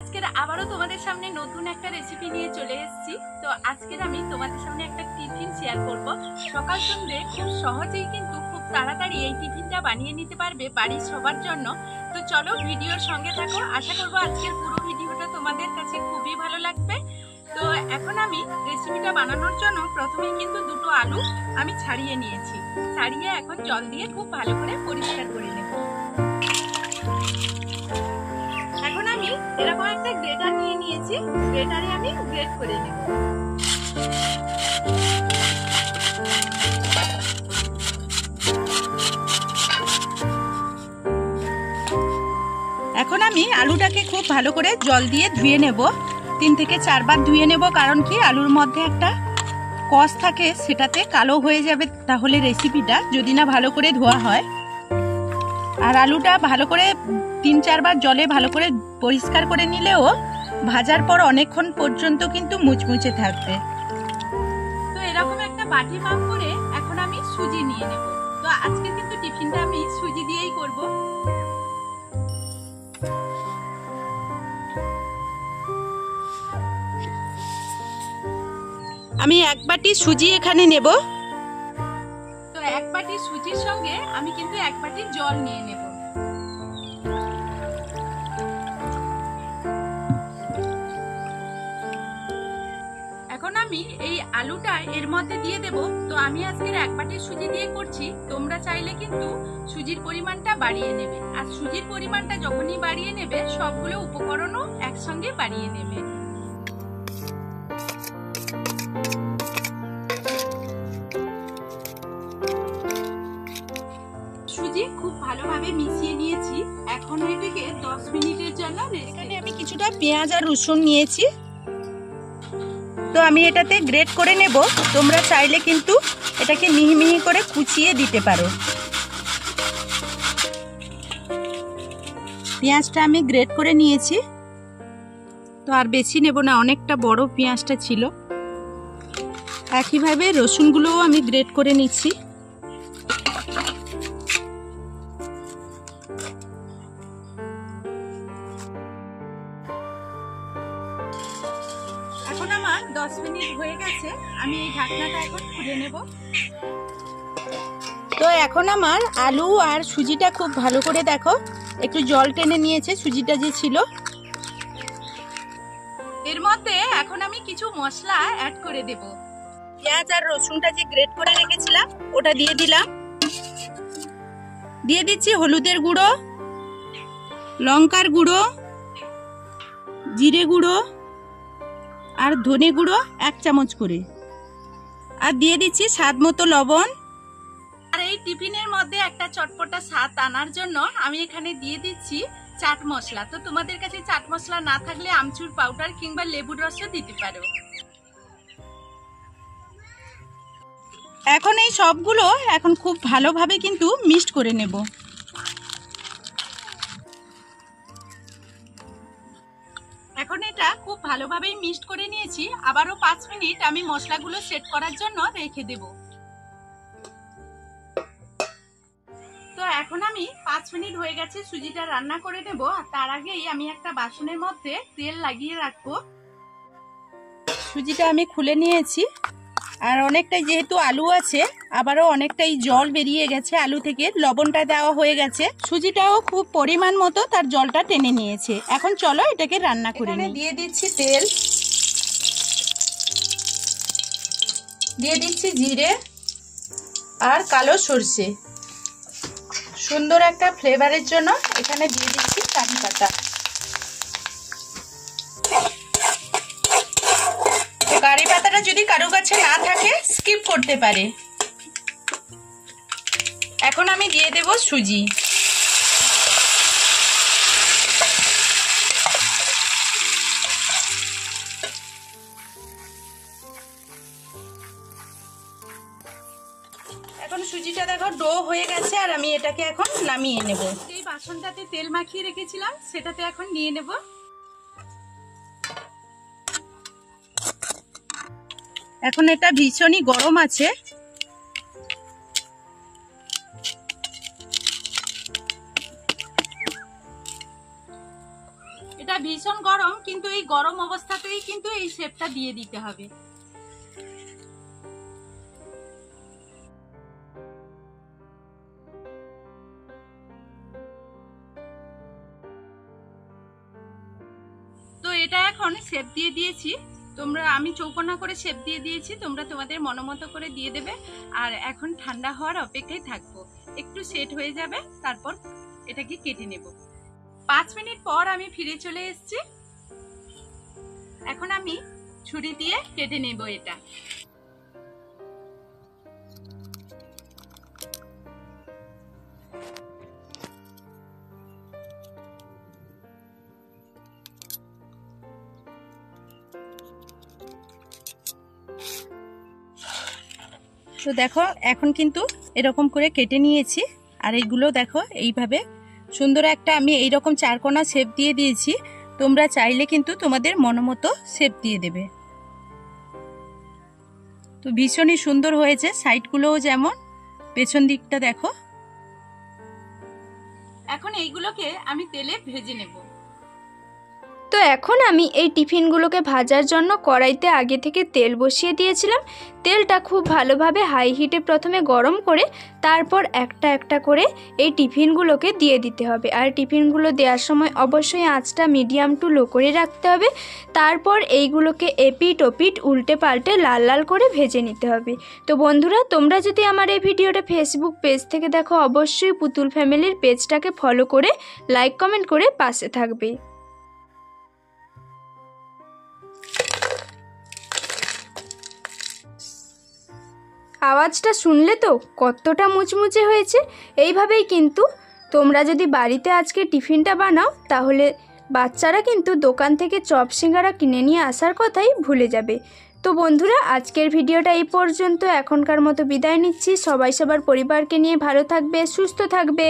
আজকের আবারও তোমাদের সামনে নতুন একটা রেসিপি নিয়ে চলে এসেছি। তো আজকের আমি তোমাদের সামনে একটা টিফিন শেয়ার করব। সকাল সন্ধ্যে খুব সহজেই কিন্তু খুব তাড়াতাড়ি এই টিফিনটা বানিয়ে নিতে পারবে বাড়ির সবার জন্য। তো চলো ভিডিওর সঙ্গে থাকো, আশা করবো আজকের পুরো ভিডিওটা তোমাদের কাছে খুবই ভালো লাগবে। তো এখন আমি রেসিপিটা বানানোর জন্য প্রথমেই কিন্তু দুটো আলু আমি ছাড়িয়ে নিয়েছি। ছাড়িয়ে এখন জল দিয়ে খুব ভালো করে পরিষ্কার করে নেব। এখন আমি এরকম একটা গ্রেটার নিয়ে নিয়েছি, গ্রেটারে আমি গ্রেট করে নেব। এখন আমি আলুটাকে খুব ভালো করে জল দিয়ে ধুয়ে নেব, 3 থেকে 4 বার ধুয়ে নেব। কারণ কি, আলুর মধ্যে একটা কষ থাকে, সেটাতে কালো হয়ে যাবে তাহলে রেসিপিটা, যদি না ভালো করে ধোয়া হয়। আর আলুটা ভালো করে 3-4 বার জলে ভালো করে পরিষ্কার করে নিলেও ভাজার পর অনেকক্ষণ পর্যন্ত কিন্তু মুচমুচে থাকবে। তো এরকম একটা বাটি মাপ করে এখন আমি সুজি নিয়ে নেব। তো আজকে কিন্তু টিফিনটা আমি সুজি দিয়েই করব। আমি 1 বাটি সুজি এখানে নেব। তো 1 বাটি সুজির সঙ্গে আমি কিন্তু 1 বাটি জল নিয়ে নেব। এখন আমি এই আলুটা এর মধ্যে দিয়ে দেব। তো আমি আজকের 1 বাটি সুজি দিয়ে করছি, তোমরা চাইলে কিন্তু সুজির পরিমাণটা বাড়িয়ে নেবে। আর সুজির পরিমাণটা যখনই বাড়িয়ে নেবে, সবগুলো উপকরণও একসঙ্গে বাড়িয়ে নেবে। সুজি খুব ভালোভাবে মিশিয়ে নিয়েছি। এখন এটাকে 10 মিনিটের জন্য এখানে আমি কিছুটা পেঁয়াজ আর রসুন নিয়েছি। তো আমি এটাতে গ্রেট করে নেব। তোমরা চাইলে কিন্তু এটাকে মিহি মিহি করে কুচিয়ে দিতে পারো। পেঁয়াজটা আমি গ্রেট করে নিয়েছি। তো আর বেশি নেব না, অনেকটা বড় পেঁয়াজটা ছিল। একইভাবে রসুনগুলোও আমি গ্রেট করে নিচ্ছি। এখন আমার 10 মিনিট হয়ে গেছে, আমি এই ঢাকনাটা এখন খুলে নেব। তো এখন আমার আলু আর সুজিটা খুব ভালো করে দেখো একটু জল টেনে নিয়েছে, সুজিটা যে ছিল। এর মধ্যে এখন আমি কিছু মশলা অ্যাড করে দেব। পেঁয়াজ আর রসুনটা যে গ্রেট করে রেখেছিলাম ওটা দিয়ে দিলাম। দিয়ে দিচ্ছি হলুদের গুঁড়ো, লঙ্কার গুঁড়ো, জিরে গুঁড়ো আর ধনে গুঁড়ো 1 চামচ করে। আর দিয়ে দিচ্ছি স্বাদ মতো লবণ। আর এই টিফিনের মধ্যে একটা চটপটা স্বাদ আনার জন্য আমি এখানে দিয়ে দিচ্ছি চাট মশলা। তো তোমাদের কাছে চাট মশলা না থাকলে আমচুর পাউডার কিংবা লেবুর রসও দিতে পারো। এখন এই সবগুলো এখন খুব ভালোভাবে কিন্তু মিক্সড করে নেব। এখন এটা খুব ভালোভাবেই মিক্সড করে নিয়েছি। আবারও 5 মিনিট আমি মশলাগুলো সেট করার জন্য রেখে দেব। তো এখন আমি 5 মিনিট হয়ে গেছে, সুজিটা রান্না করে নেব। আর তার আগেই আমি একটা বাসনের মধ্যে তেল লাগিয়ে রাখবো। সুজিটা আমি খুলে নিয়েছি। আর অনেকটাই যেহেতু আলু আছে, আবারও অনেকটাই জল বেরিয়ে গেছে আলু থেকে, লবণটা দেওয়া হয়ে গেছে, সুজিটাও খুব পরিমাণ মতো তার জলটা টেনে নিয়েছে। এখন চলো এটাকে রান্না করে নিই। দিয়ে দিচ্ছি তেল, দিয়ে দিচ্ছি জিরে আর কালো সরষে। সুন্দর একটা ফ্লেভারের জন্য এখানে দিয়ে দিচ্ছি কারি পাতা। কারি পাতাটা যদি কারো কাছে না থাকে স্কিপ করতে পারে। এখন আমি দিয়ে দেব সুজি। এখন সুজিটা দেখো ডো হয়ে গেছে, আর আমি এটাকে এখন নামিয়ে নেব। এই বাসনটাতে তেল মাখিয়ে রেখেছিলাম সেটাতে এখন নিয়ে নেব। এখন এটা ভীষণই গরম আছে। এটা ভীষণ গরম, কিন্তু এই গরম অবস্থাতেই কিন্তু এই শেপটা দিয়ে দিতে হবে। তো এটা এখন শেপ দিয়ে দিয়েছি, আমি চৌকোনা করে শেপ দিয়ে দিয়েছি, তোমরা তোমাদের মনোমতো করে দিয়ে দেবে। আর এখন ঠান্ডা হওয়ার অপেক্ষায় থাকবো, একটু সেট হয়ে যাবে, তারপর এটাকে কেটে নেব। 5 মিনিট পর আমি ফিরে চলে এসেছি। এখন আমি ছুরি দিয়ে কেটে নেব এটা। তো দেখো এখন কিন্তু এরকম করে কেটে নিয়েছি। আর এইগুলো দেখো এইভাবে সুন্দর একটা আমি এইরকম চারকোনা শেপ দিয়ে দিয়েছি। তোমরা চাইলে কিন্তু তোমাদের মনোমতো শেপ দিয়ে দেবে। তো ভীষণই সুন্দর হয়েছে, সাইডগুলোও যেমন, পেছন দিকটা দেখো। এখন এইগুলোকে আমি তেলে ভেজে নেব। তো এখন আমি এই টিফিনগুলোকে ভাজার জন্য কড়াইতে আগে থেকে তেল বসিয়ে দিয়েছিলাম। তেলটা খুব ভালোভাবে হাই হিটে প্রথমে গরম করে তারপর একটা একটা করে এই টিফিনগুলোকে দিয়ে দিতে হবে। আর টিফিনগুলো দেওয়ার সময় অবশ্যই আঁচটা মিডিয়াম টু লো করে রাখতে হবে। তারপর এইগুলোকে এপিট ওপিট উল্টে পাল্টে লাল লাল করে ভেজে নিতে হবে। তো বন্ধুরা, তোমরা যদি আমার এই ভিডিওটা ফেসবুক পেজ থেকে দেখো, অবশ্যই পুতুল ফ্যামিলির পেজটাকে ফলো করে লাইক কমেন্ট করে পাশে থাকবে। আওয়াজটা শুনলে তো কতটা মুচমুচে হয়েছে। এইভাবেই কিন্তু তোমরা যদি বাড়িতে আজকে টিফিনটা বানাও, তাহলে বাচ্চারা কিন্তু দোকান থেকে চপ সিঙ্গারা কিনে নিয়ে আসার কথাই ভুলে যাবে। তো বন্ধুরা, আজকের ভিডিওটা এই পর্যন্ত। এখনকার মতো বিদায় নিচ্ছি। সবাই সবার পরিবারকে নিয়ে ভালো থাকবে, সুস্থ থাকবে।